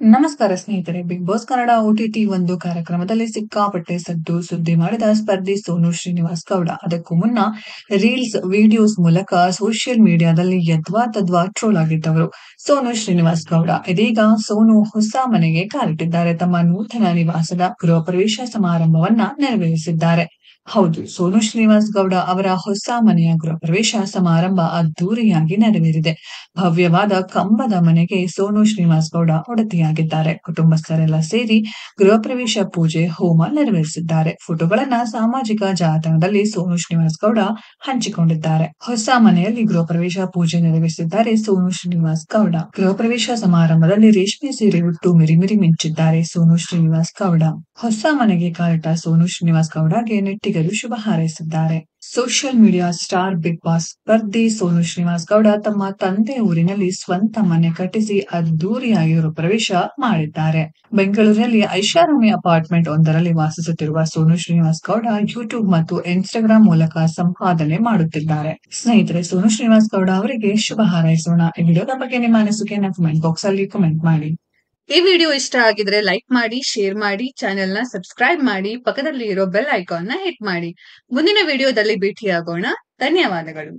ನಮಸ್ಕಾರ ಸ್ನೇಹಿತರೆ. Big boss Kannada OTT ಒಂದು ಕಾರ್ಯಕ್ರಮದಲ್ಲಿ ಸಿಕ್ಕಾಪಟ್ಟೆ ಸದ್ದು ಸುದ್ದಿ ಮಾಡಿದ ಸ್ಪರ್ಧಿ ಸೋನು ಶ್ರೀನಿವಾಸ್ ಗೌಡ. ಅದಕ್ಕೂ ಮುನ್ನ ರೀಲ್ಸ್, ವಿಡಿಯೋಸ್ ಮೂಲಕ ಸೋಷಿಯಲ್ ಮೀಡಿಯಾದಲ್ಲಿ ಯದ್ವಾ ತದ್ವಾ ಟ್ರೋಲ್ ಆಗಿದ್ದವರು ಸೋನು ಶ್ರೀನಿವಾಸ್ ಗೌಡ. ಇದೀಗ ಸೋನು ಹೊಸ ಮನೆಗೆ ಕಾಲಿಟ್ಟಿದ್ದಾರೆ. ತಮ್ಮ ನೂತನ ನಿವಾಸದ ಗೃಹ ಪ್ರವೇಶ ಸಮಾರಂಭವನ್ನ ನೆರವೇರಿಸಿದ್ದಾರೆ. ಹೌದು, ಸೋನು ಶ್ರೀನಿವಾಸ್ ಗೌಡ ಅವರ ಹೊಸ ಮನೆಯ ಗೃಹ ಪ್ರವೇಶ ಸಮಾರಂಭ ಅದ್ದೂರಿಯಾಗಿ ನೆರವೇರಿದೆ. ಭವ್ಯವಾದ ಕಂಬದ ಮನೆಗೆ ಸೋನು ಶ್ರೀನಿವಾಸ್ ಗೌಡ ಒಡತಿಯಾಗಿದ್ದಾರೆ. ಕುಟುಂಬಸ್ಥರೆಲ್ಲ ಸೇರಿ ಗೃಹ ಪ್ರವೇಶ ಪೂಜೆ, ಹೋಮ ನೆರವೇರಿಸಿದ್ದಾರೆ. ಫೋಟೋಗಳನ್ನ ಸಾಮಾಜಿಕ ಜಾಲತಾಣದಲ್ಲಿ ಸೋನು ಶ್ರೀನಿವಾಸ್ ಗೌಡ ಹಂಚಿಕೊಂಡಿದ್ದಾರೆ. ಹೊಸ ಮನೆಯಲ್ಲಿ ಗೃಹ ಪ್ರವೇಶ ಪೂಜೆ ನೆರವೇರಿಸಿದ್ದಾರೆ ಸೋನು ಶ್ರೀನಿವಾಸ್ ಗೌಡ. ಗೃಹ ಪ್ರವೇಶ ಸಮಾರಂಭದಲ್ಲಿ ರೇಷ್ಮೆ ಸೀರೆ ಉಟ್ಟು ಮಿರಿಮಿರಿ ಮಿಂಚಿದ್ದಾರೆ ಸೋನು ಶ್ರೀನಿವಾಸ್ ಗೌಡ. ಹೊಸ ಮನೆಗೆ ಕಾಲಿಟ್ಟ ಸೋನು ಶ್ರೀನಿವಾಸ್ ಗೌಡಗೆ ನೆಟ್ಟಿಗರು ಶುಭ ಹಾರೈಸಿದ್ದಾರೆ. Social media star Bigg Boss ಸ್ಪರ್ಧಿ ಸೋನು ಶ್ರೀನಿವಾಸ್ ಗೌಡ ತಮ್ಮ ತಂದೆ ಊರಿನಲ್ಲಿ ಸ್ವಂತ ಮನೆ ಕಟ್ಟಿಸಿ ಅದ್ದೂರಿಯಾಗಿ ಗೃಹ ಪ್ರವೇಶ ಮಾಡಿದ್ದಾರೆ. ಬೆಂಗಳೂರಿನಲ್ಲಿ ಐಷಾರಾಮಿ ಅಪಾರ್ಟ್ಮೆಂಟ್ ಒಂದರಲ್ಲಿ ವಾಸಿಸುತ್ತಿರುವ ಸೋನು ಶ್ರೀನಿವಾಸ್ ಗೌಡ ಯೂಟ್ಯೂಬ್ ಮತ್ತು ಇನ್ಸ್ಟಾಗ್ರಾಮ್ ಮೂಲಕ ಸಂಪಾದನೆ ಮಾಡುತ್ತಿದ್ದಾರೆ. ಸ್ನೇಹಿತರೆ, ಸೋನು ಶ್ರೀನಿವಾಸ್ ಗೌಡ ಅವರಿಗೆ ಶುಭ ಹಾರೈಸೋಣ. ಈ ವಿಡಿಯೋದ ಬಗ್ಗೆ ನಿಮ್ಮ ಅನಿಸಿಕೆಯನ್ನು ಕಮೆಂಟ್ ಬಾಕ್ಸ್ ಅಲ್ಲಿ ಕಮೆಂಟ್ ಮಾಡಿ. ಈ ವಿಡಿಯೋ ಇಷ್ಟ ಆಗಿದ್ರೆ ಲೈಕ್ ಮಾಡಿ, ಶೇರ್ ಮಾಡಿ, ಚಾನೆಲ್ ನ ಸಬ್ಸ್ಕ್ರೈಬ್ ಮಾಡಿ, ಪಕ್ಕದಲ್ಲಿ ಇರೋ ಬೆಲ್ ಐಕಾನ್ ನ ಹಿಟ್ ಮಾಡಿ. ಮುಂದಿನ ವಿಡಿಯೋದಲ್ಲಿ ಭೇಟಿಯಾಗೋಣ. ಧನ್ಯವಾದಗಳು.